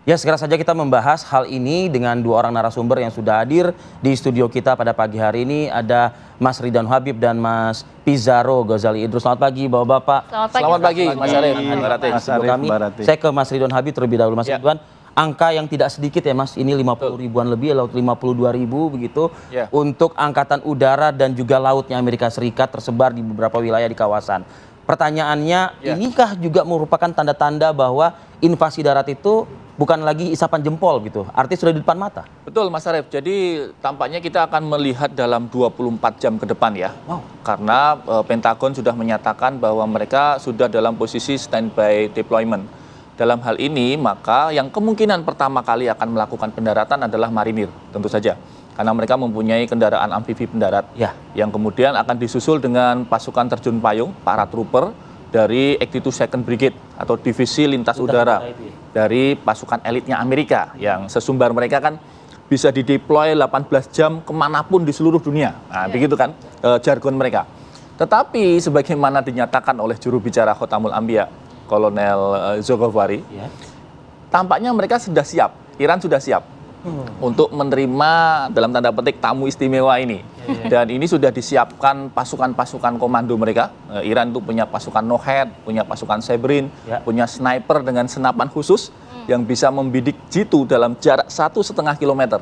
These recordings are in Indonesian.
Ya, segera saja kita membahas hal ini dengan dua orang narasumber yang sudah hadir di studio kita pada pagi hari ini. Ada Mas Ridwan Habib dan Mas Pizarro Ghazali Idrus. Selamat pagi Bapak-Bapak. Selamat pagi Mas Arif. Saya ke Mas Ridwan Habib terlebih dahulu. Mas Ridwan, angka yang tidak sedikit ya Mas, ini 50 ribuan lebih, laut 52 ribu begitu, untuk angkatan udara dan juga lautnya Amerika Serikat tersebar di beberapa wilayah di kawasan. Pertanyaannya, inikah juga merupakan tanda-tanda bahwa invasi darat itu bukan lagi isapan jempol gitu, artinya sudah di depan mata? Betul Mas Arif, jadi tampaknya kita akan melihat dalam 24 jam ke depan ya. Karena Pentagon sudah menyatakan bahwa mereka sudah dalam posisi standby deployment. Dalam hal ini maka yang kemungkinan pertama kali akan melakukan pendaratan adalah marinir tentu saja. Karena mereka mempunyai kendaraan amfibi pendarat yang kemudian akan disusul dengan pasukan terjun payung, para trooper dari 82nd Brigade atau Divisi Lintas Udara dari pasukan elitnya Amerika yang sesumbar mereka kan bisa dideploy 18 jam kemanapun di seluruh dunia. Nah, begitu kan jargon mereka. Tetapi sebagaimana dinyatakan oleh juru bicara Khotamul Anbiya, Kolonel Zoghofari, tampaknya mereka sudah siap, Iran sudah siap untuk menerima dalam tanda petik tamu istimewa ini. Dan ini sudah disiapkan pasukan-pasukan komando mereka. Iran itu punya pasukan Nohed, punya pasukan Sebrin, punya sniper dengan senapan khusus yang bisa membidik jitu dalam jarak 1,5 kilometer.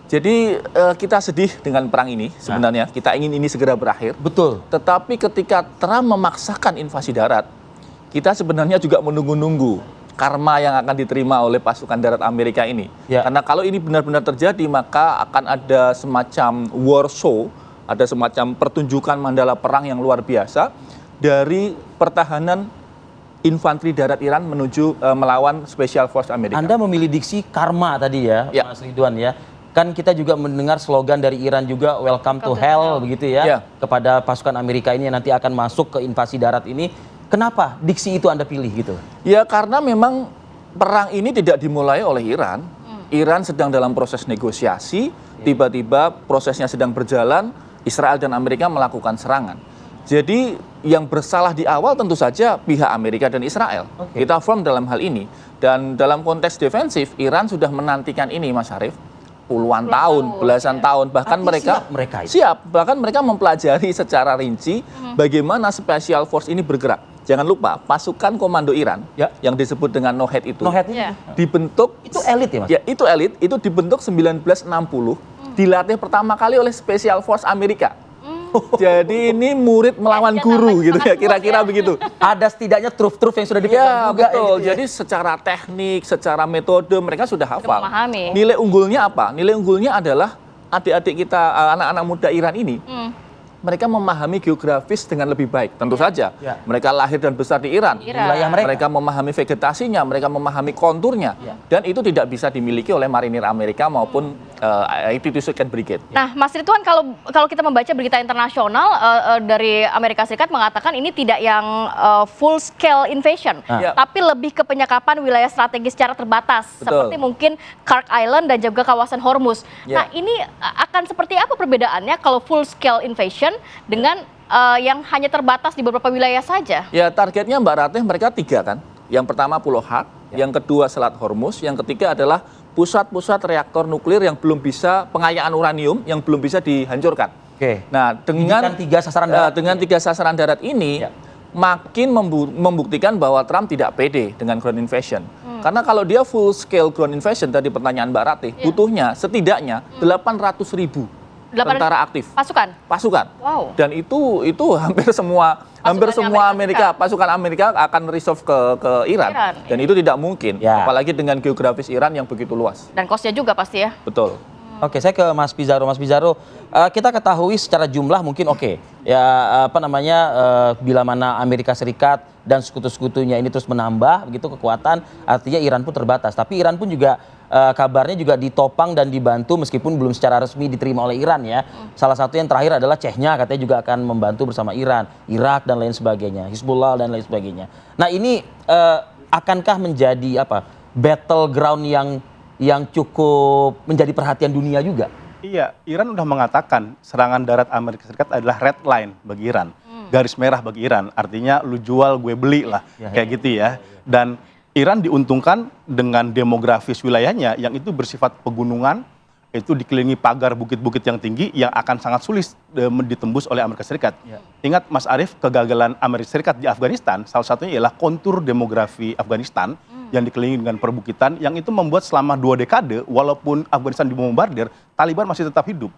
Jadi kita sedih dengan perang ini sebenarnya. Kita ingin ini segera berakhir. Betul. Tetapi ketika Trump memaksakan invasi darat, kita sebenarnya juga menunggu-nunggu karma yang akan diterima oleh pasukan darat Amerika ini. Karena kalau ini benar-benar terjadi, maka akan ada semacam war show, ada semacam pertunjukan mandala perang yang luar biasa dari pertahanan infanteri darat Iran menuju melawan Special Force Amerika. Anda memilih diksi karma tadi ya, Mas Ridwan ya. Kan kita juga mendengar slogan dari Iran juga, welcome to hell begitu ya, kepada pasukan Amerika ini yang nanti akan masuk ke invasi darat ini. Kenapa diksi itu Anda pilih gitu? Ya karena memang perang ini tidak dimulai oleh Iran. Iran sedang dalam proses negosiasi, tiba-tiba prosesnya sedang berjalan, Israel dan Amerika melakukan serangan. Jadi yang bersalah di awal tentu saja pihak Amerika dan Israel. Kita firm dalam hal ini. Dan dalam konteks defensif, Iran sudah menantikan ini Mas Arif. Puluhan tahun, belasan tahun, bahkan mereka siap, bahkan mereka mempelajari secara rinci bagaimana Special Force ini bergerak. Jangan lupa, pasukan komando Iran yang disebut dengan Nohed itu dibentuk, itu elit ya Mas? Ya, itu elit, itu dibentuk 1960, dilatih pertama kali oleh Special Force Amerika. Jadi ini murid melawan guru gitu ya, kira-kira begitu. Ada setidaknya truf-truf yang sudah dipegang juga. Betul. Jadi secara teknik, secara metode mereka sudah hafal. Nilai unggulnya apa? Nilai unggulnya adalah adik-adik kita, anak-anak muda Iran ini, mereka memahami geografis dengan lebih baik. Tentu saja. Mereka lahir dan besar di Iran. Mereka memahami vegetasinya, mereka memahami konturnya. Dan itu tidak bisa dimiliki oleh marinir Amerika maupun 82nd Brigade. Nah, Mas Ridwan, kalau kita membaca berita internasional dari Amerika Serikat mengatakan ini tidak yang full scale invasion, tapi lebih ke penyekapan wilayah strategis secara terbatas, seperti mungkin Khark Island dan juga kawasan Hormuz. Nah, ini akan seperti apa perbedaannya kalau full scale invasion dengan yang hanya terbatas di beberapa wilayah saja? Ya, targetnya Mbak Ratih mereka 3 kan. Yang pertama Pulau Khark, yang kedua Selat Hormuz, yang ketiga adalah pusat-pusat reaktor nuklir yang belum bisa, pengayaan uranium yang belum bisa dihancurkan. Nah, dengan 3 sasaran darat ini makin membuktikan bahwa Trump tidak pede dengan ground invasion. Karena kalau dia full scale ground invasion, tadi pertanyaan Mbak Ratih, butuhnya setidaknya 800.000 tentara aktif. Pasukan. Wow. Dan itu hampir semua pasukan Amerika akan reserve ke Iran. Dan itu tidak mungkin, apalagi dengan geografis Iran yang begitu luas. Dan kosnya juga pasti ya. Betul. Oke, saya ke Mas Pizarro. Mas Pizarro, kita ketahui secara jumlah mungkin bila mana Amerika Serikat dan sekutu-sekutunya ini terus menambah begitu kekuatan, artinya Iran pun terbatas. Tapi Iran pun juga kabarnya juga ditopang dan dibantu meskipun belum secara resmi diterima oleh Iran ya. Salah satu yang terakhir adalah Chechnya katanya juga akan membantu bersama Iran, Irak dan lain sebagainya, Hizbullah dan lain sebagainya. Nah, ini akankah menjadi battleground yang cukup menjadi perhatian dunia juga? Iya, Iran udah mengatakan serangan darat Amerika Serikat adalah red line bagi Iran, garis merah bagi Iran. Artinya lu jual gue beli lah, kayak gitu ya. Dan Iran diuntungkan dengan demografis wilayahnya yang itu bersifat pegunungan, itu dikelilingi pagar bukit-bukit yang tinggi yang akan sangat sulit ditembus oleh Amerika Serikat. Ingat Mas Arief, kegagalan Amerika Serikat di Afghanistan, salah satunya ialah kontur demografi Afghanistan yang dikelilingi dengan perbukitan, yang itu membuat selama 2 dekade, walaupun Afghanistan dibombardir, Taliban masih tetap hidup.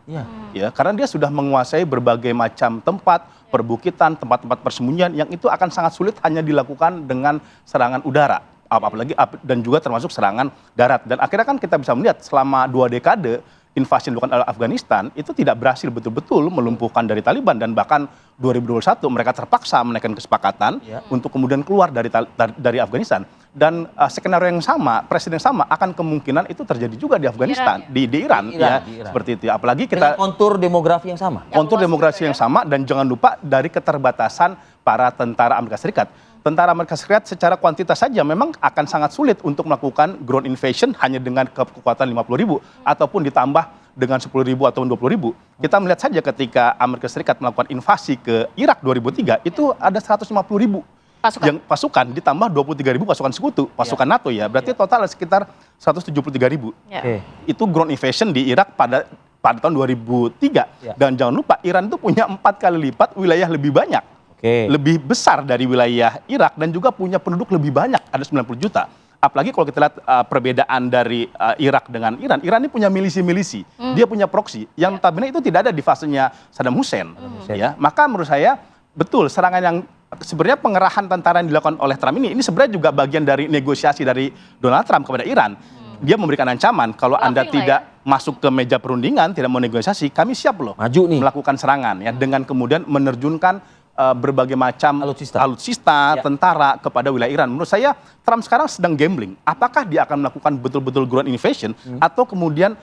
Ya, karena dia sudah menguasai berbagai macam tempat, perbukitan, tempat-tempat persembunyian, yang itu akan sangat sulit hanya dilakukan dengan serangan udara. Apalagi dan juga termasuk serangan darat. Dan akhirnya kan kita bisa melihat selama 2 dekade invasi yang dilakukan oleh Afghanistan itu tidak berhasil betul-betul melumpuhkan dari Taliban, dan bahkan 2021 mereka terpaksa menaikkan kesepakatan untuk kemudian keluar dari Afghanistan. Dan skenario yang sama, presiden yang sama akan kemungkinan itu terjadi juga di Afghanistan, di Iran, ya, seperti itu. Apalagi kita dengan kontur demografi yang sama. Kontur demografi yang sama, dan jangan lupa dari keterbatasan para tentara Amerika Serikat. Tentara Amerika Serikat secara kuantitas saja memang akan sangat sulit untuk melakukan ground invasion hanya dengan kekuatan 50.000 ataupun ditambah dengan 10.000 atau 20.000. Kita melihat saja ketika Amerika Serikat melakukan invasi ke Irak 2003 itu ada 150.000 pasukan ditambah 23.000 pasukan sekutu, pasukan NATO ya. Berarti total sekitar 173.000. Itu ground invasion di Irak pada tahun 2003. Dan jangan lupa Iran itu punya 4 kali lipat wilayah lebih banyak. Lebih besar dari wilayah Irak dan juga punya penduduk lebih banyak, ada 90 juta. Apalagi kalau kita lihat perbedaan dari Irak dengan Iran. Iran ini punya milisi-milisi, dia punya proksi yang notabene itu tidak ada di fasenya Saddam Hussein. Ya, maka menurut saya betul serangan yang sebenarnya pengerahan tentara yang dilakukan oleh Trump ini sebenarnya juga bagian dari negosiasi dari Donald Trump kepada Iran. Dia memberikan ancaman kalau Anda tidak masuk ke meja perundingan, tidak mau negosiasi, kami siap loh maju nih melakukan serangan ya, dengan kemudian menerjunkan berbagai macam alutsista, tentara kepada wilayah Iran. Menurut saya Trump sekarang sedang gambling. Apakah dia akan melakukan betul-betul ground invasion atau kemudian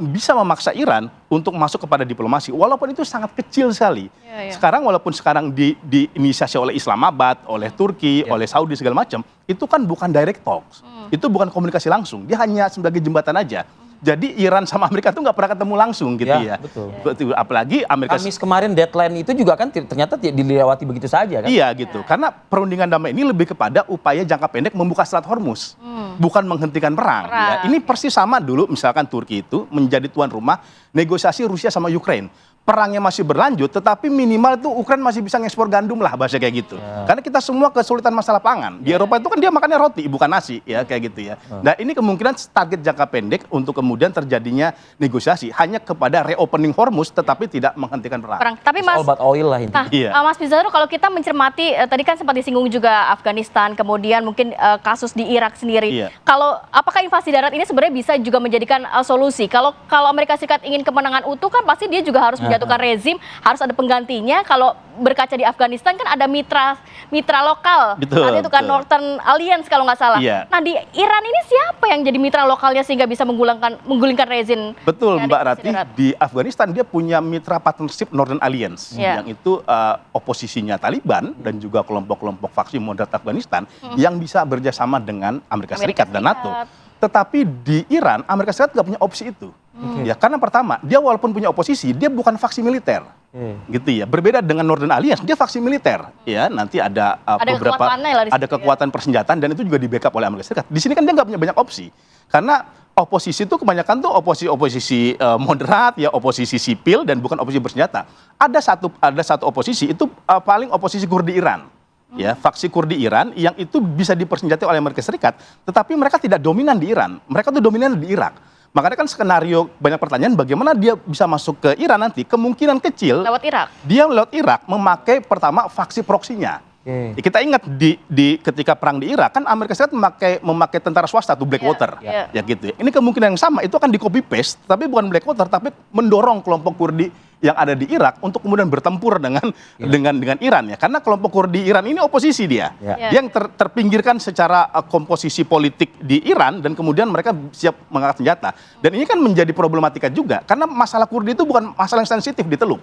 bisa memaksa Iran untuk masuk kepada diplomasi, walaupun itu sangat kecil sekali. Sekarang walaupun sekarang diinisiasi oleh Islamabad, oleh Turki, oleh Saudi segala macam, itu kan bukan direct talks. Itu bukan komunikasi langsung. Dia hanya sebagai jembatan aja. Jadi Iran sama Amerika tuh nggak pernah ketemu langsung gitu ya. Betul. Apalagi Amerika. Kamis kemarin deadline itu juga kan ternyata dilewati begitu saja kan? Iya gitu. Karena perundingan damai ini lebih kepada upaya jangka pendek membuka Selat Hormuz, bukan menghentikan perang. Ya. Ini persis sama dulu misalkan Turki itu menjadi tuan rumah negosiasi Rusia sama Ukraine. Perangnya masih berlanjut, tetapi minimal itu Ukraina masih bisa ngekspor gandum lah, bahasa kayak gitu. Karena kita semua kesulitan masalah pangan. Di Eropa itu kan dia makannya roti, bukan nasi, ya kayak gitu ya. Nah ini kemungkinan target jangka pendek untuk kemudian terjadinya negosiasi hanya kepada reopening Hormuz, tetapi tidak menghentikan perang. Tapi Mas, all about oil lah intinya. Mas Pizarro, kalau kita mencermati, tadi kan sempat disinggung juga Afghanistan, kemudian mungkin kasus di Irak sendiri. Kalau apakah invasi darat ini sebenarnya bisa juga menjadikan solusi? Kalau Amerika Serikat ingin kemenangan utuh kan pasti dia juga harus menjatuhkan rezim, harus ada penggantinya. Kalau berkaca di Afghanistan kan ada mitra lokal, nanti itu kan Northern Alliance kalau nggak salah. Nah di Iran ini siapa yang jadi mitra lokalnya sehingga bisa menggulingkan rezim? Betul Mbak Rati, di Afghanistan dia punya mitra partnership Northern Alliance, yang itu oposisinya Taliban dan juga kelompok-kelompok faksi moderat Afghanistan yang bisa bekerjasama dengan Amerika Serikat dan NATO. Tetapi di Iran, Amerika Serikat nggak punya opsi itu. Ya, karena pertama, dia walaupun punya oposisi, dia bukan faksi militer. Gitu ya. Berbeda dengan Northern Alliance, dia faksi militer. Ya, nanti ada beberapa kekuatan persenjataan dan itu juga di-backup oleh Amerika Serikat. Di sini kan dia nggak punya banyak opsi. Karena oposisi itu kebanyakan tuh oposisi moderat, ya oposisi sipil dan bukan oposisi bersenjata. Ada satu oposisi itu paling oposisi Kurdi Iran. Ya, faksi Kurdi Iran yang itu bisa dipersenjatai oleh Amerika Serikat, tetapi mereka tidak dominan di Iran. Mereka tuh dominan di Irak. Makanya kan skenario banyak pertanyaan bagaimana dia bisa masuk ke Iran nanti, kemungkinan kecil lewat Irak. Dia lewat Irak memakai pertama faksi proksinya. Kita ingat ketika perang di Irak kan Amerika Serikat memakai tentara swasta tuh Blackwater. Ya gitu ya. Ini kemungkinan yang sama, itu akan di copy paste tapi bukan Blackwater tapi mendorong kelompok Kurdi yang ada di Irak untuk kemudian bertempur dengan Iran ya. Karena kelompok Kurdi Iran ini oposisi dia. Yang terpinggirkan secara komposisi politik di Iran dan kemudian mereka siap mengangkat senjata. Dan ini kan menjadi problematika juga karena masalah Kurdi itu bukan masalah yang sensitif di Teluk.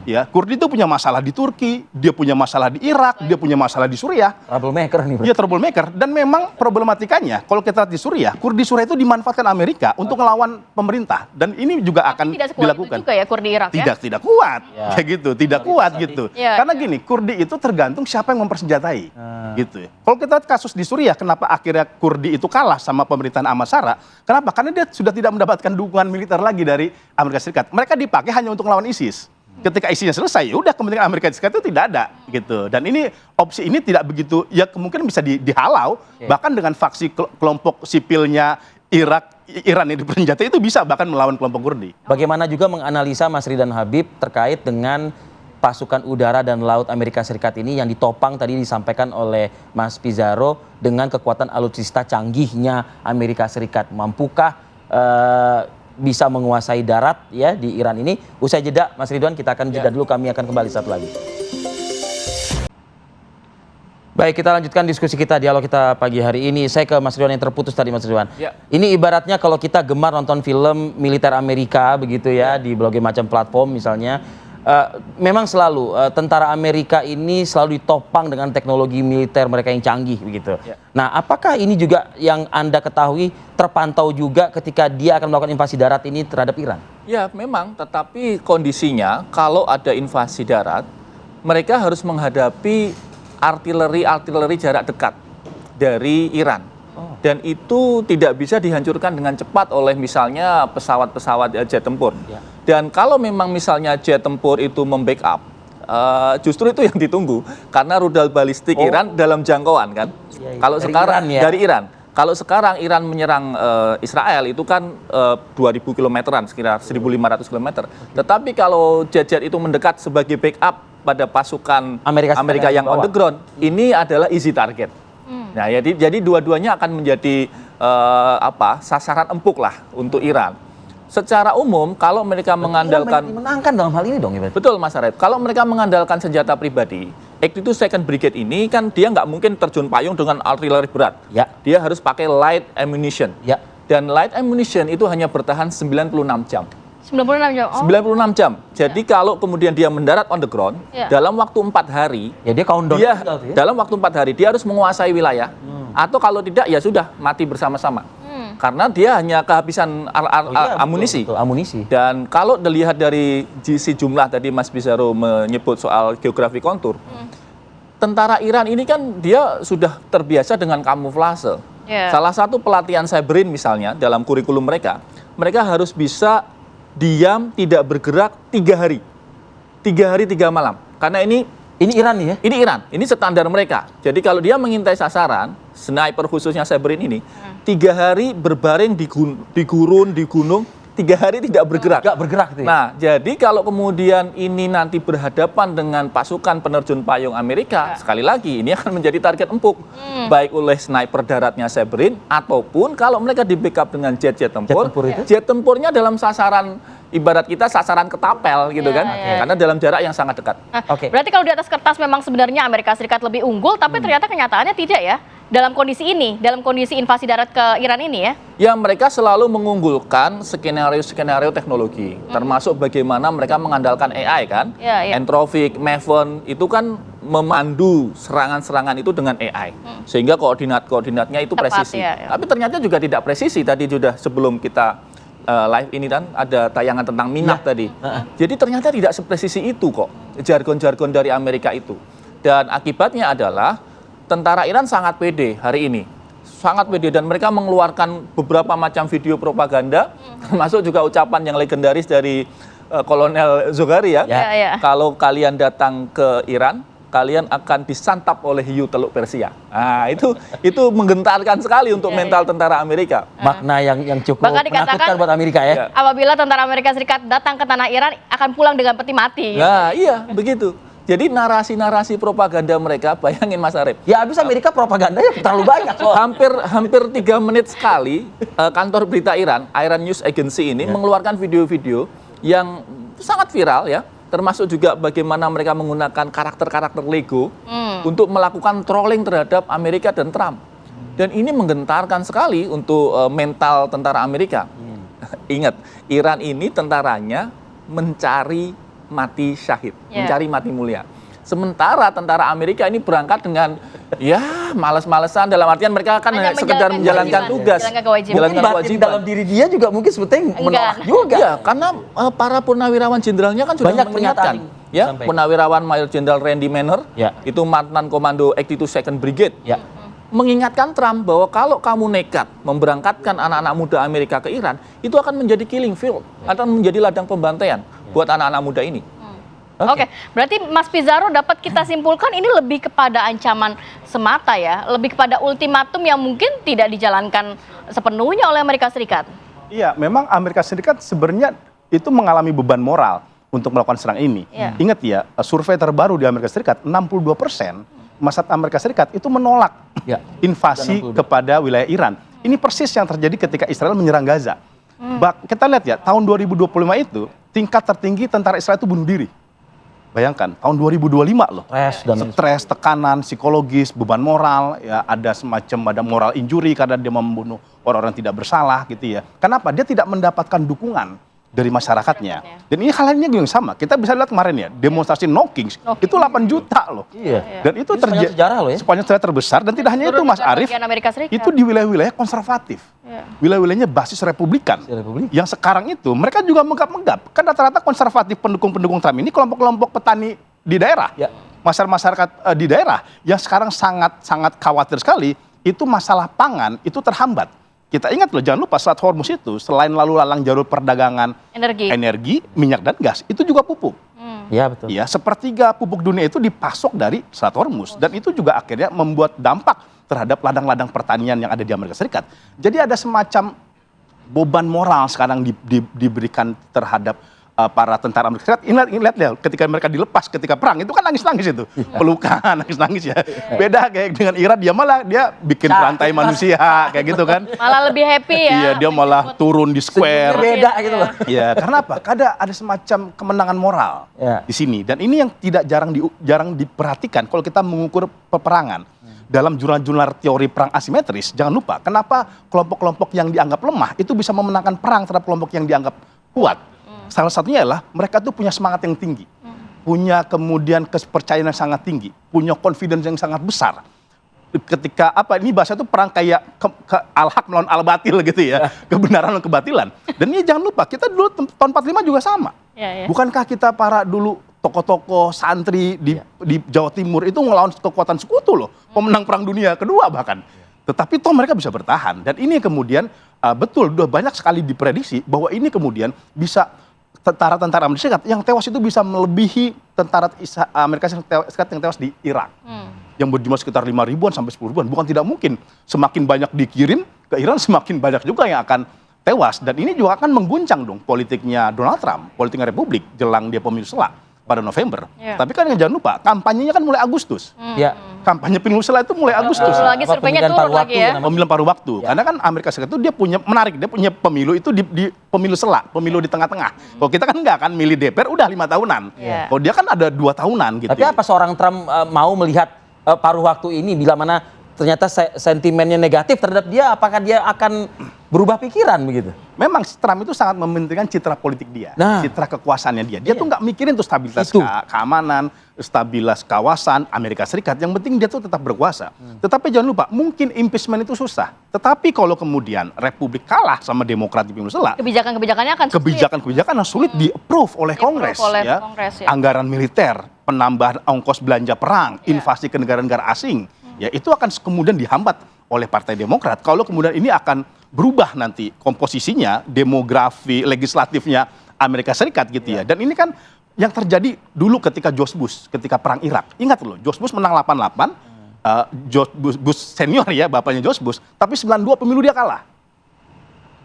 Ya, Kurdi itu punya masalah di Turki, dia punya masalah di Irak, dia punya masalah di Suriah. Troublemaker nih. Iya, troublemaker. Dan memang problematikanya, kalau kita lihat di Suriah, Kurdi Suriah itu dimanfaatkan Amerika untuk melawan pemerintah. Dan ini juga akan tidak sekuat dilakukan. itu juga ya Kurdi Irak ya? Tidak kuat, Ya. kayak gitu, tidak kuat gitu. Ya, Karena ya. gini, Kurdi itu tergantung siapa yang mempersenjatai, gitu ya. Kalau kita lihat kasus di Suriah, kenapa akhirnya Kurdi itu kalah sama pemerintahan Ahmad Shara? Kenapa? Karena dia sudah tidak mendapatkan dukungan militer lagi dari Amerika Serikat. Mereka dipakai hanya untuk melawan ISIS. Ketika isinya selesai, ya udah kepentingan Amerika Serikat itu tidak ada, gitu. Dan ini opsi ini tidak begitu, ya kemungkinan bisa dihalau, bahkan dengan faksi kelompok sipilnya Iran yang dipersenjatai itu bisa bahkan melawan kelompok Kurdi. Bagaimana juga menganalisa Mas Ridan Habib terkait dengan pasukan udara dan laut Amerika Serikat ini yang ditopang tadi disampaikan oleh Mas Pizarro dengan kekuatan alutsista canggihnya Amerika Serikat. Mampukah bisa menguasai darat ya di Iran ini? Usai jeda Mas Ridwan, kita akan jeda dulu, kami akan kembali satu lagi. Baik, kita lanjutkan diskusi kita, dialog kita pagi hari ini. Saya ke Mas Ridwan yang terputus tadi, Mas Ridwan. Ya. Ini ibaratnya kalau kita gemar nonton film militer Amerika begitu ya, di berbagai macam platform misalnya. Memang selalu tentara Amerika ini selalu ditopang dengan teknologi militer mereka yang canggih begitu. Ya. Nah, apakah ini juga yang Anda ketahui terpantau juga ketika dia akan melakukan invasi darat ini terhadap Iran? Ya, memang, tetapi kondisinya kalau ada invasi darat, mereka harus menghadapi artileri jarak dekat dari Iran. Dan itu tidak bisa dihancurkan dengan cepat oleh misalnya pesawat-pesawat jet tempur. Ya. Dan kalau memang misalnya jet tempur itu membackup, justru itu yang ditunggu. Karena rudal balistik Iran dalam jangkauan kan. Ya, Kalau dari sekarang Iran ya. dari Iran. Kalau sekarang Iran menyerang Israel itu kan 2.000 kilometeran, sekitar 1.500 kilometer. Tetapi kalau jet-jet itu mendekat sebagai backup pada pasukan Amerika yang on the ground, ini adalah easy target. Nah, jadi dua-duanya akan menjadi sasaran empuk lah untuk Iran. Secara umum, kalau mereka mengandalkan menangkan dalam hal ini dong, Ibu. betul Mas Arif, kalau mereka mengandalkan senjata pribadi, itu Second Brigade ini kan dia nggak mungkin terjun payung dengan artileri berat. Ya. Dia harus pakai light ammunition. Ya. Dan light ammunition itu hanya bertahan 96 jam. 96 jam. Oh. 96 jam. Jadi kalau kemudian dia mendarat on the ground, Ya. dalam waktu 4 hari, Ya, dia countdown dia juga tuh ya. dalam waktu 4 hari dia harus menguasai wilayah. Atau kalau tidak ya sudah mati bersama-sama. Karena dia hanya kehabisan amunisi. Betul, amunisi. Dan kalau dilihat dari sisi jumlah tadi Mas Pizarro menyebut soal geografi kontur, tentara Iran ini kan dia sudah terbiasa dengan kamuflase. Yeah. Salah satu pelatihan cyberin misalnya dalam kurikulum mereka harus bisa diam tidak bergerak 3 hari. 3 hari 3 malam. Karena ini Iran nih ya? ini Iran, ini standar mereka. Jadi kalau dia mengintai sasaran, sniper khususnya cyberin ini, 3 hari berbaring di gurun, di gunung, 3 hari tidak bergerak. Nggak bergerak tuh ya? Nah, jadi kalau kemudian ini nanti berhadapan dengan pasukan penerjun payung Amerika, sekali lagi ini akan menjadi target empuk. Baik oleh sniper daratnya cyberin, ataupun kalau mereka di backup dengan jet-jet tempur, tempur itu? jet tempurnya dalam sasaran, ibarat kita sasaran ketapel gitu Ya, kan, ya. karena dalam jarak yang sangat dekat. Nah, Oke. berarti kalau di atas kertas memang sebenarnya Amerika Serikat lebih unggul, tapi ternyata kenyataannya tidak ya. Dalam kondisi ini, dalam kondisi invasi darat ke Iran ini ya. Ya, mereka selalu mengunggulkan skenario-skenario teknologi, termasuk bagaimana mereka mengandalkan AI kan. Ya, ya. Anthropic, Maven, itu kan memandu serangan-serangan itu dengan AI. Sehingga koordinatnya itu Tepat, presisi. ya, ya. Tapi ternyata juga tidak presisi. Tadi sudah sebelum kita live ini kan ada tayangan tentang minat tadi. Jadi ternyata tidak sepresisi itu kok, jargon-jargon dari Amerika itu. Dan akibatnya adalah tentara Iran sangat pede hari ini. Sangat pede, dan mereka mengeluarkan beberapa macam video propaganda, termasuk juga ucapan yang legendaris dari Kolonel Zoghari ya. Ya, ya. Kalau kalian datang ke Iran, kalian akan disantap oleh hiu teluk Persia. Nah, itu menggentarkan sekali untuk mental tentara Amerika. Makna yang cukup Bahkan dikatakan- menakutkan buat Amerika ya. Ya. Apabila tentara Amerika Serikat datang ke tanah Iran, akan pulang dengan peti mati. Nah, iya, begitu. Jadi narasi-narasi propaganda mereka, bayangin Mas Arif, Ya habis Amerika propagandanya terlalu banyak loh. hampir 3 menit sekali kantor berita Iran News Agency ini mengeluarkan video-video yang sangat viral ya, termasuk juga bagaimana mereka menggunakan karakter-karakter Lego untuk melakukan trolling terhadap Amerika dan Trump. Dan ini menggentarkan sekali untuk mental tentara Amerika. Ingat, Iran ini tentaranya mencari mati syahid, mencari mati mulia. Sementara tentara Amerika ini berangkat dengan ya malas-malesan, dalam artian mereka kan sekedar menjalankan tugas, menjalankan kewajiban. Dalam diri dia juga mungkin sebetulnya menolak juga. Ya, karena para purnawirawan jenderalnya kan sudah banyak mengingatkan. Ya, Purnawirawan Mayor Jenderal Randy Manner, itu mantan komando 82 Second Brigade, mengingatkan Trump bahwa kalau kamu nekat memberangkatkan anak-anak muda Amerika ke Iran, itu akan menjadi killing field, akan menjadi ladang pembantaian buat anak-anak muda ini. Oke, berarti Mas Pizarro dapat kita simpulkan ini lebih kepada ancaman semata ya, lebih kepada ultimatum yang mungkin tidak dijalankan sepenuhnya oleh Amerika Serikat. Iya, memang Amerika Serikat sebenarnya itu mengalami beban moral untuk melakukan serang ini. Ingat ya, survei terbaru di Amerika Serikat, 62% masyarakat Amerika Serikat itu menolak invasi kepada wilayah Iran. Ini persis yang terjadi ketika Israel menyerang Gaza. Kita lihat ya, tahun 2025 itu tingkat tertinggi tentara Israel itu bunuh diri. Bayangkan, tahun 2025 loh. Stres, tekanan, psikologis, beban moral, ya ada moral injury karena dia membunuh orang-orang tidak bersalah gitu ya. Kenapa? Dia tidak mendapatkan dukungan dari masyarakatnya. Dan ini hal lainnya yang sama. Kita bisa lihat kemarin ya, demonstrasi No Kings itu 8 juta loh. Dan itu terjadi sejarah loh ya. Sepanjang sejarah terbesar, dan tidak hanya itu Mas Arief, itu di wilayah-wilayah konservatif. Wilayah-wilayahnya basis Republikan. Yang sekarang itu mereka juga menggap-menggap. Kan rata-rata konservatif pendukung-pendukung Trump ini kelompok-kelompok petani di daerah. Masyarakat di daerah yang sekarang sangat khawatir sekali itu masalah pangan itu terhambat. Kita ingat loh, jangan lupa Selat Hormuz itu selain lalu lalang jalur perdagangan energi, minyak dan gas, itu juga pupuk. Iya betul. Ya, sepertiga pupuk dunia itu dipasok dari Selat Hormuz, dan itu juga akhirnya membuat dampak terhadap ladang-ladang pertanian yang ada di Amerika Serikat. Jadi ada semacam beban moral sekarang diberikan terhadap para tentara Amerika Serikat. Ingat ya, ketika mereka dilepas ketika perang itu kan nangis-nangis itu, pelukan, nangis-nangis ya. Beda kayak dengan Iran, dia bikin rantai manusia kayak gitu kan. Malah lebih happy ya. Iya, dia malah turun di square. Beda gitu loh. Iya, karena apa? Ada semacam kemenangan moral di sini, dan ini yang tidak jarang diperhatikan kalau kita mengukur peperangan. Dalam jurnal-jurnal teori perang asimetris, jangan lupa kenapa kelompok-kelompok yang dianggap lemah itu bisa memenangkan perang terhadap kelompok yang dianggap kuat. Salah satunya adalah mereka tuh punya semangat yang tinggi, punya kemudian kepercayaan yang sangat tinggi, punya confidence yang sangat besar. Ketika ini bahasa itu perang kayak al-haq melawan al-batil gitu ya, kebenaran dan kebatilan. Dan ini jangan lupa, kita dulu tahun 45 juga sama. Bukankah kita para dulu tokoh-tokoh santri di Jawa Timur itu ngelawan kekuatan sekutu loh, pemenang perang dunia kedua bahkan. Tetapi toh mereka bisa bertahan, dan ini kemudian betul udah banyak sekali diprediksi bahwa ini kemudian bisa tentara-tentara Amerika Serikat yang tewas itu bisa melebihi tentara Amerika Serikat yang tewas di Irak. Yang berjumlah sekitar 5.000-an sampai 10.000-an. Bukan tidak mungkin, semakin banyak dikirim ke Iran, semakin banyak juga yang akan tewas. Dan ini juga akan mengguncang dong politiknya Donald Trump, politiknya Republik, jelang dia pemilu selak pada November. Tapi kan jangan lupa, kampanyenya kan mulai Agustus. Kampanye pemilu selak itu mulai Agustus. Lagi surveinya turun lagi ya. Pemilihan paruh waktu. Karena kan Amerika Serikat itu dia punya pemilu itu di pemilu selak, pemilu di tengah-tengah. Kalau kita kan enggak kan, milih DPR udah 5 tahunan. Kalau dia kan ada 2 tahunan gitu. Tapi apa seorang Trump mau melihat paruh waktu ini bila mana ternyata sentimennya negatif terhadap dia, apakah dia akan berubah pikiran begitu? Memang Trump itu sangat mementingkan citra politik dia, citra kekuasaannya dia. Dia tuh nggak mikirin tuh stabilitas keamanan, stabilitas kawasan Amerika Serikat. Yang penting dia tuh tetap berkuasa. Tetapi jangan lupa, mungkin impeachment itu susah. Tetapi kalau kemudian Republik kalah sama Demokrat di pemilu selak, kebijakan-kebijakannya akan sulit. Kebijakan yang sulit di-approve oleh Kongres. Anggaran militer, penambahan ongkos belanja perang, invasi ke negara-negara asing. Ya itu akan kemudian dihambat oleh Partai Demokrat. Kalau kemudian ini akan berubah nanti komposisinya, demografi legislatifnya Amerika Serikat gitu ya. Dan ini kan yang terjadi dulu ketika George Bush, ketika perang Irak. Ingat loh, George Bush menang 88, George Bush senior ya, bapaknya George Bush, tapi 92 pemilu dia kalah.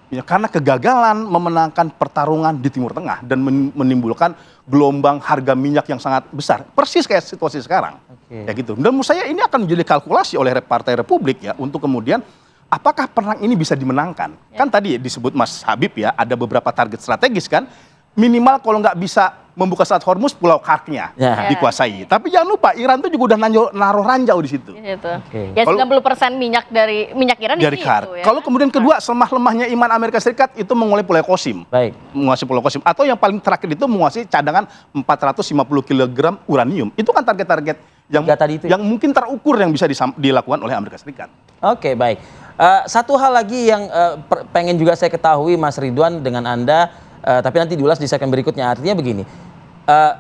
Ya, karena kegagalan memenangkan pertarungan di Timur Tengah dan menimbulkan gelombang harga minyak yang sangat besar. Persis kayak situasi sekarang. Ya gitu. Dan menurut saya ini akan menjadi kalkulasi oleh Partai Republik ya, untuk kemudian apakah perang ini bisa dimenangkan. Kan tadi disebut Mas Habib ya, ada beberapa target strategis kan. minimal kalau nggak bisa membuka Selat Hormuz, Pulau Karknya dikuasai. Tapi jangan lupa Iran tuh juga udah naruh ranjau di situ. Ya 90% minyak Iran dari Kark. Ya. Kalau kemudian kedua, selemah-lemahnya iman Amerika Serikat itu menguasai Pulau Qasim. Menguasai Pulau Qasim. Atau yang paling terakhir itu menguasai cadangan 450 kg uranium. Itu kan target-target yang mungkin terukur yang bisa dilakukan oleh Amerika Serikat. Oke, baik. Satu hal lagi yang pengen juga saya ketahui Mas Ridwan dengan Anda, tapi nanti diulas di segmen berikutnya. Artinya begini,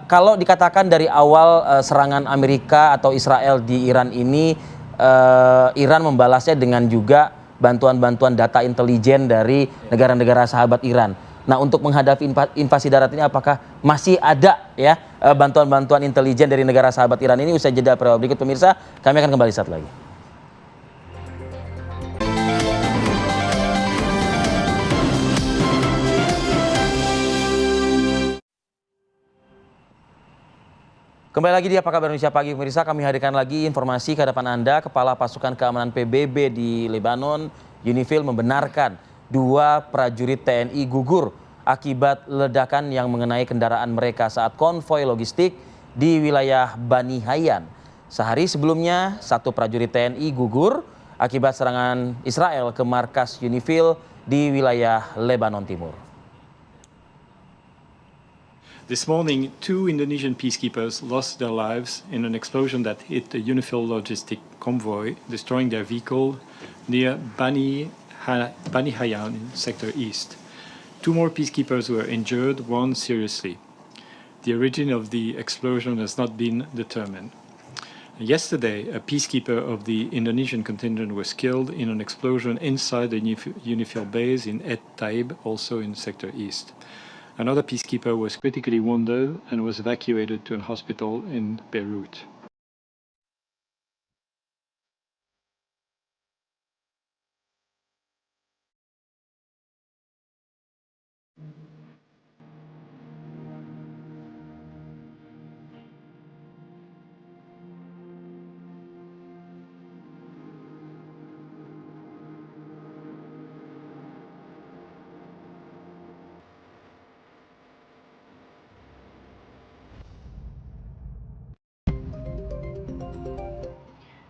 kalau dikatakan dari awal serangan Amerika atau Israel di Iran ini, Iran membalasnya dengan juga bantuan-bantuan data intelijen dari negara-negara sahabat Iran. Nah, untuk menghadapi invasi darat ini apakah masih ada ya bantuan-bantuan intelijen dari negara sahabat Iran ini? Usai jeda berikut pemirsa, kami akan kembali saat lagi. Kembali lagi di Apa Kabar Indonesia Pagi, pemirsa. Kami hadirkan lagi informasi ke hadapan Anda. Kepala Pasukan Keamanan PBB di Lebanon, Unifil, membenarkan 2 prajurit TNI gugur akibat ledakan yang mengenai kendaraan mereka saat konvoi logistik di wilayah Bani Hayyan. Sehari sebelumnya, 1 prajurit TNI gugur akibat serangan Israel ke markas Unifil di wilayah Lebanon Timur. This morning, 2 Indonesian peacekeepers lost their lives in an explosion that hit a Unifil logistic convoy, destroying their vehicle near Bani Hayyan in Sector East. 2 more peacekeepers were injured, 1 seriously. The origin of the explosion has not been determined. Yesterday, a peacekeeper of the Indonesian contingent was killed in an explosion inside the Unifil base in Et Taib, also in Sector East. Another peacekeeper was critically wounded and was evacuated to a hospital in Beirut.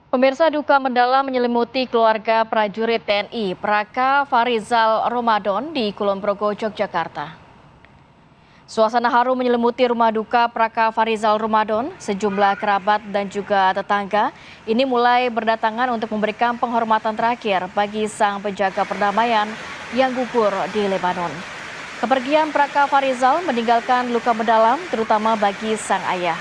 Pemirsa, duka mendalam menyelimuti keluarga prajurit TNI Praka Farizal Ramadan di Kulon Progo, Yogyakarta. Suasana haru menyelimuti rumah duka Praka Farizal Ramadan. Sejumlah kerabat dan juga tetangga ini mulai berdatangan untuk memberikan penghormatan terakhir bagi sang penjaga perdamaian yang gugur di Lebanon. Kepergian Praka Farizal meninggalkan luka mendalam terutama bagi sang ayah.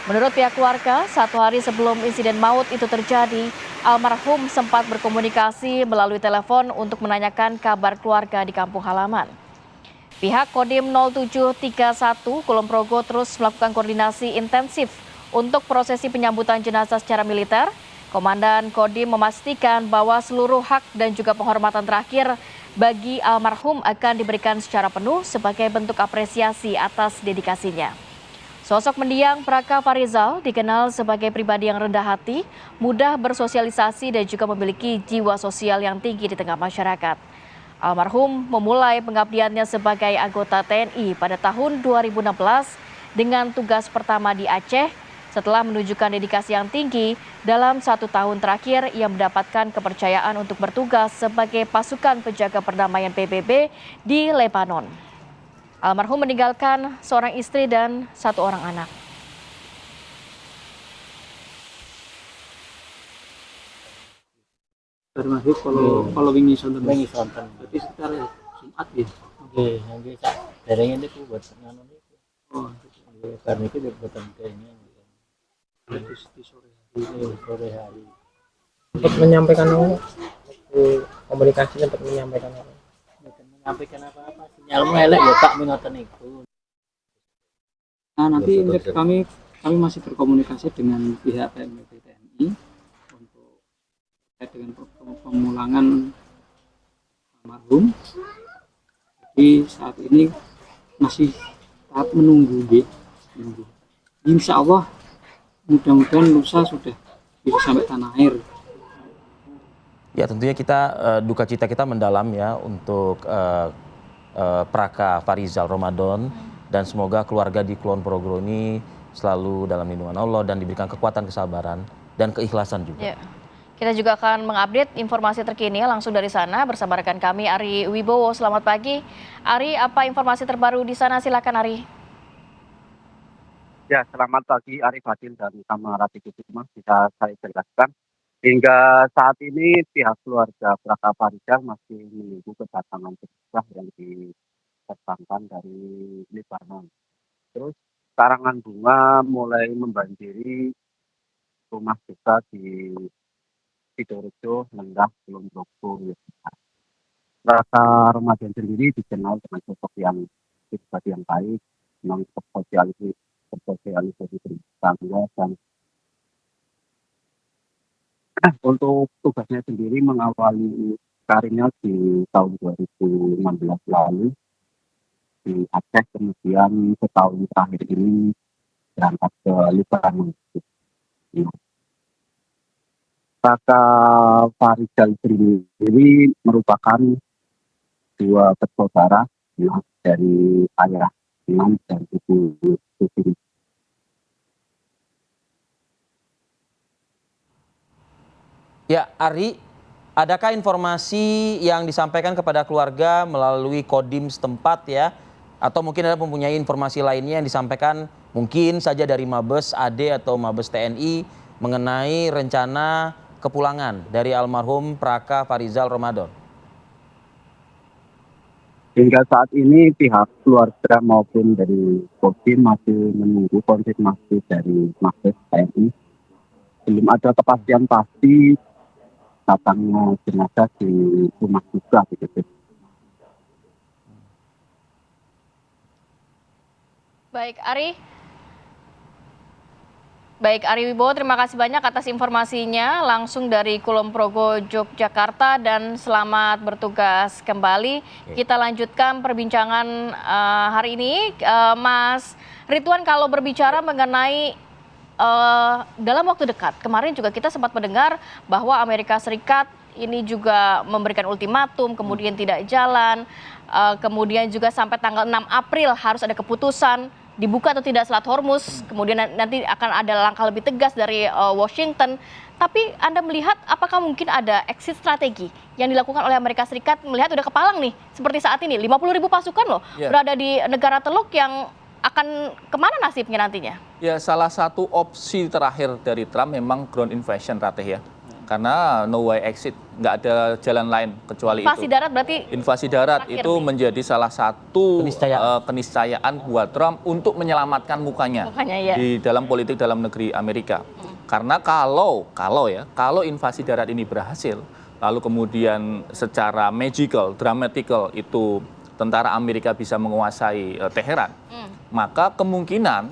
Menurut pihak keluarga, 1 hari sebelum insiden maut itu terjadi, almarhum sempat berkomunikasi melalui telepon untuk menanyakan kabar keluarga di kampung halaman. Pihak Kodim 0731 Kulon Progo terus melakukan koordinasi intensif untuk prosesi penyambutan jenazah secara militer. Komandan Kodim memastikan bahwa seluruh hak dan juga penghormatan terakhir bagi almarhum akan diberikan secara penuh sebagai bentuk apresiasi atas dedikasinya. Sosok mendiang Praka Farizal dikenal sebagai pribadi yang rendah hati, mudah bersosialisasi dan juga memiliki jiwa sosial yang tinggi di tengah masyarakat. Almarhum memulai pengabdiannya sebagai anggota TNI pada tahun 2016 dengan tugas pertama di Aceh setelah menunjukkan dedikasi yang tinggi dalam 1 tahun terakhir ia mendapatkan kepercayaan untuk bertugas sebagai pasukan penjaga perdamaian PBB di Lebanon. Almarhum meninggalkan seorang istri dan 1 orang anak. Termasuk kalau wingi sonten berarti sekitar Jumat ya. Oke, nanti derengnya itu buat nganu itu. Oh, karena itu buatan kayaknya. Di sore hari. Untuk menyampaikan komunikasi untuk menyampaikan apa sinyal elek ya Pak menoten itu. Nah, nanti kami masih berkomunikasi dengan pihak PMB TNI untuk dengan pemulangan almarhum. Jadi saat ini masih tahap menunggu. Insya Allah mudah-mudahan lusa sudah bisa sampai tanah air. Ya, tentunya kita duka cita kita mendalam ya untuk Praka Farizal Ramadan, dan semoga keluarga di Kulon Progo ini selalu dalam lindungan Allah dan diberikan kekuatan, kesabaran, dan keikhlasan juga. Ya. Kita juga akan mengupdate informasi terkini langsung dari sana bersama rekan kami Ari Wibowo. Selamat pagi. Ari, apa informasi terbaru di sana? Silakan Ari. Ya, selamat pagi Arif Fadil dan Kamara TV Rumah. Bisa saya jelaskan. Hingga saat ini pihak keluarga Praka Farizal masih menunggu kedatangan jenazah yang diterbangkan dari Libanon. Terus karangan bunga mulai membanjiri rumah duka di Sidorejo, Lenggah, Kulon Progo. Praka Ramadan sendiri dikenal dengan sosok yang pribadi yang baik, memang bersosialisasi tangga, dan untuk tugasnya sendiri mengawali karirnya di tahun 2016 lalu di Aceh, kemudian setahun terakhir ini berangkat ke Libanon. Praka Farizal sendiri merupakan dua bersaudara dari ayah Imam dan ibu Susi. Ya, Ari, adakah informasi yang disampaikan kepada keluarga melalui kodim setempat ya? Atau mungkin ada mempunyai informasi lainnya yang disampaikan mungkin saja dari Mabes AD atau Mabes TNI mengenai rencana kepulangan dari almarhum Praka Farizal Ramadan? Hingga saat ini pihak keluarga maupun dari Kodim masih menunggu konfirmasi dari Mabes TNI. Belum ada kepastian pasti datangnya jenazah di rumah duka begitu. Baik, Ari. Baik, Ari Wibowo, terima kasih banyak atas informasinya langsung dari Kulon Progo, Yogyakarta, dan selamat bertugas kembali. Kita lanjutkan perbincangan hari ini. Mas Ridwan, kalau berbicara mengenai dalam waktu dekat, kemarin juga kita sempat mendengar bahwa Amerika Serikat ini juga memberikan ultimatum, kemudian tidak jalan, kemudian juga sampai tanggal 6 April harus ada keputusan dibuka atau tidak Selat Hormuz, kemudian nanti akan ada langkah lebih tegas dari Washington. Tapi Anda melihat apakah mungkin ada exit strategi yang dilakukan oleh Amerika Serikat, melihat udah kepalang nih seperti saat ini 50.000 pasukan loh berada di negara Teluk, yang akan kemana nasibnya nantinya? Ya, salah satu opsi terakhir dari Trump memang ground invasion, Ratih ya. Karena no way exit, nggak ada jalan lain kecuali invasi itu. Darat berarti invasi darat itu nih menjadi salah satu keniscayaan buat Trump untuk menyelamatkan mukanya ya, di dalam politik dalam negeri Amerika. Karena kalau invasi darat ini berhasil, lalu kemudian secara magical, dramatical itu tentara Amerika bisa menguasai Teheran, maka kemungkinan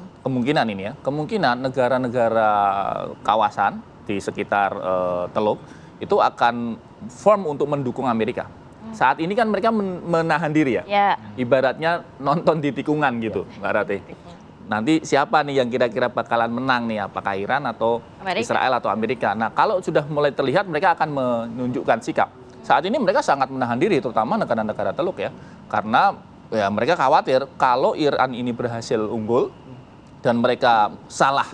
negara-negara kawasan di sekitar Teluk itu akan firm untuk mendukung Amerika. Saat ini kan mereka menahan diri ya. Ibaratnya nonton di tikungan gitu, Mbak Ratih. Nanti siapa nih yang kira-kira bakalan menang nih, apakah Iran atau Israel atau Amerika. Nah, kalau sudah mulai terlihat mereka akan menunjukkan sikap. Saat ini mereka sangat menahan diri, terutama negara-negara Teluk ya. Karena ya mereka khawatir kalau Iran ini berhasil unggul dan mereka salah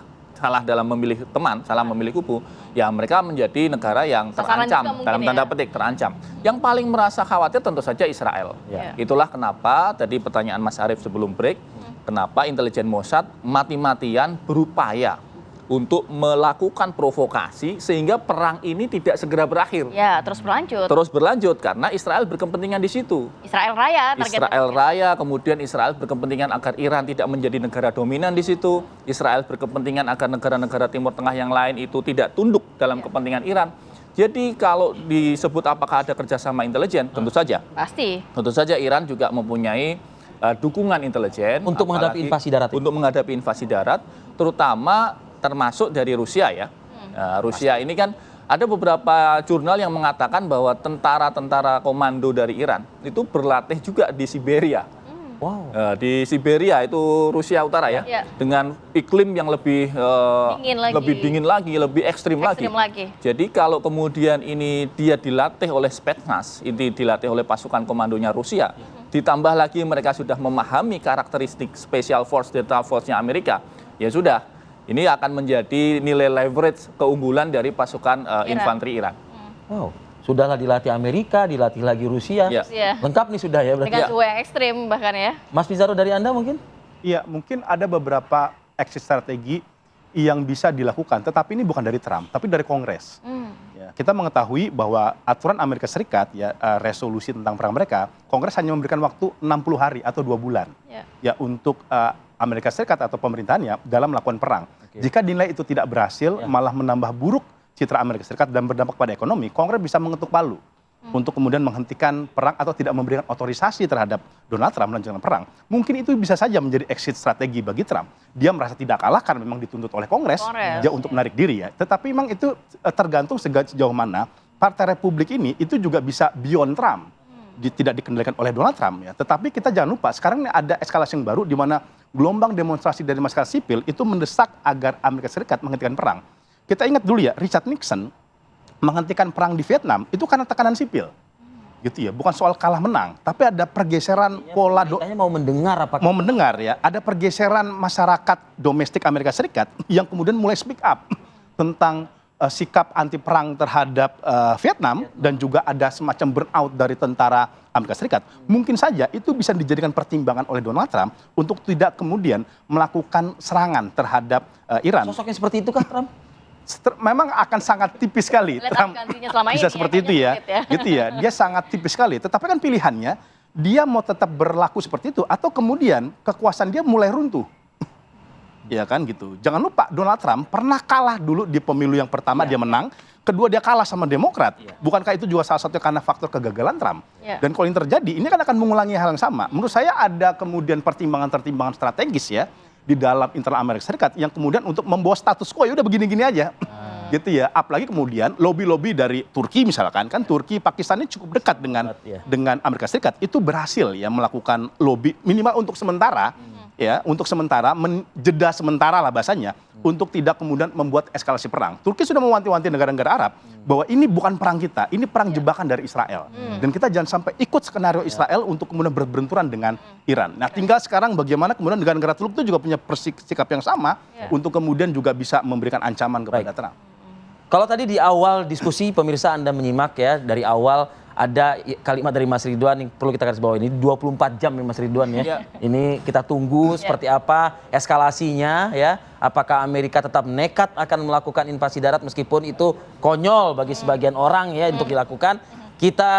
dalam memilih teman, salah memilih kubu, ya mereka menjadi negara yang terancam, dalam tanda petik terancam. Yang paling merasa khawatir tentu saja Israel. Itulah kenapa tadi pertanyaan Mas Arief sebelum break, kenapa intelijen Mossad mati-matian berupaya untuk melakukan provokasi sehingga perang ini tidak segera berakhir. Ya, terus berlanjut. Terus berlanjut karena Israel berkepentingan di situ. Israel Raya. Israel Raya, kemudian Israel berkepentingan agar Iran tidak menjadi negara dominan di situ. Israel berkepentingan agar negara-negara Timur Tengah yang lain itu tidak tunduk dalam kepentingan Iran. Jadi kalau disebut apakah ada kerjasama intelijen, tentu saja. Pasti. Tentu saja Iran juga mempunyai dukungan intelijen untuk menghadapi invasi darat. Untuk menghadapi invasi darat, terutama termasuk dari Rusia ya. Rusia ini kan ada beberapa jurnal yang mengatakan bahwa tentara-tentara komando dari Iran itu berlatih juga di Siberia. Wow. Di Siberia itu Rusia Utara ya. Dengan iklim yang lebih dingin lagi, lebih ekstrim lagi. Jadi kalau kemudian ini dia dilatih oleh Spetsnaz, ini dilatih oleh pasukan komandonya Rusia, ditambah lagi mereka sudah memahami karakteristik Special Force, Delta Force-nya Amerika, ya sudah, ini akan menjadi nilai leverage keunggulan dari pasukan infanteri Iran. Wow, sudahlah dilatih Amerika, dilatih lagi Rusia, lengkap nih sudah ya berarti. Dengan suhu yang ekstrim bahkan ya. Mas Pizarro dari Anda mungkin? Iya, mungkin ada beberapa exit strategi yang bisa dilakukan, tetapi ini bukan dari Trump, tapi dari Kongres. Ya, kita mengetahui bahwa aturan Amerika Serikat, ya resolusi tentang perang mereka, Kongres hanya memberikan waktu 60 hari atau 2 bulan ya untuk Amerika Serikat atau pemerintahannya dalam melakukan perang. Jika dinilai itu tidak berhasil, malah menambah buruk citra Amerika Serikat dan berdampak pada ekonomi, Kongres bisa mengetuk palu untuk kemudian menghentikan perang atau tidak memberikan otorisasi terhadap Donald Trump melanjutkan perang. Mungkin itu bisa saja menjadi exit strategi bagi Trump. Dia merasa tidak kalah karena memang dituntut oleh Kongres dia untuk menarik diri ya. Tetapi memang itu tergantung sejauh mana Partai Republik ini itu juga bisa beyond Trump. Tidak dikendalikan oleh Donald Trump ya. Tetapi kita jangan lupa sekarang ini ada eskalasi yang baru di mana gelombang demonstrasi dari masyarakat sipil itu mendesak agar Amerika Serikat menghentikan perang. Kita ingat dulu ya, Richard Nixon menghentikan perang di Vietnam itu karena tekanan sipil, gitu ya, bukan soal kalah menang, tapi ada pergeseran pola. Mau mendengar apa? Mau mendengar ya, ada pergeseran masyarakat domestik Amerika Serikat yang kemudian mulai speak up tentang sikap anti perang terhadap Vietnam dan juga ada semacam burnout dari tentara Amerika Serikat. Mungkin saja itu bisa dijadikan pertimbangan oleh Donald Trump untuk tidak kemudian melakukan serangan terhadap Iran. Sosoknya seperti itu kah Trump? Memang akan sangat tipis sekali Trump bisa seperti itu ya, gitu ya. Dia sangat tipis sekali. Tetapi kan pilihannya dia mau tetap berlaku seperti itu atau kemudian kekuasaan dia mulai runtuh, ya kan gitu. Jangan lupa Donald Trump pernah kalah dulu di pemilu yang pertama dia menang, kedua dia kalah sama Demokrat. Bukankah itu juga salah satunya karena faktor kegagalan Trump? Dan kalau ini terjadi, ini kan akan mengulangi hal yang sama. Menurut saya ada kemudian pertimbangan strategis ya di dalam internal Amerika Serikat yang kemudian untuk membawa status quo ya udah begini-gini aja. Gitu ya. Apalagi kemudian lobby-lobby dari Turki misalkan, kan Turki Pakistan ini cukup dekat dengan Amerika Serikat, itu berhasil ya melakukan lobby minimal untuk sementara ya, untuk sementara menjeda sementara lah bahasanya untuk tidak kemudian membuat eskalasi perang. Turki sudah mewanti-wanti negara-negara Arab bahwa ini bukan perang kita, ini perang jebakan dari Israel. Dan kita jangan sampai ikut skenario Israel untuk kemudian berbenturan dengan Iran. Nah, tinggal sekarang bagaimana kemudian negara-negara Teluk itu juga punya sikap yang sama untuk kemudian juga bisa memberikan ancaman kepada Trump. Kalau tadi di awal diskusi pemirsa Anda menyimak ya, dari awal ada kalimat dari Mas Ridwan yang perlu kita garis bawah, ini 24 jam ya Mas Ridwan ya. Ini kita tunggu seperti apa eskalasinya ya. Apakah Amerika tetap nekat akan melakukan invasi darat meskipun itu konyol bagi sebagian orang ya untuk dilakukan. Kita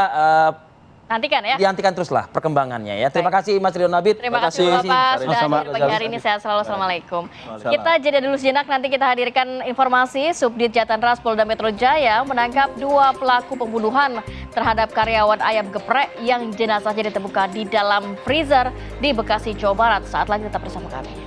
nantikan ya. Diantikan teruslah perkembangannya ya. Terima kasih Mas Ridwan Nabit. Terima kasih Bapak sudah hadir pagi hari ini. Sehat selalu. Assalamualaikum. Kita jeda dulu sejenak, nanti kita hadirkan informasi Subdit Jatan Ras Polda Metro Jaya menangkap 2 pelaku pembunuhan terhadap karyawan ayam geprek yang jenazahnya ditemukan di dalam freezer di Bekasi, Jawa Barat. Saat lagi tetap bersama kami.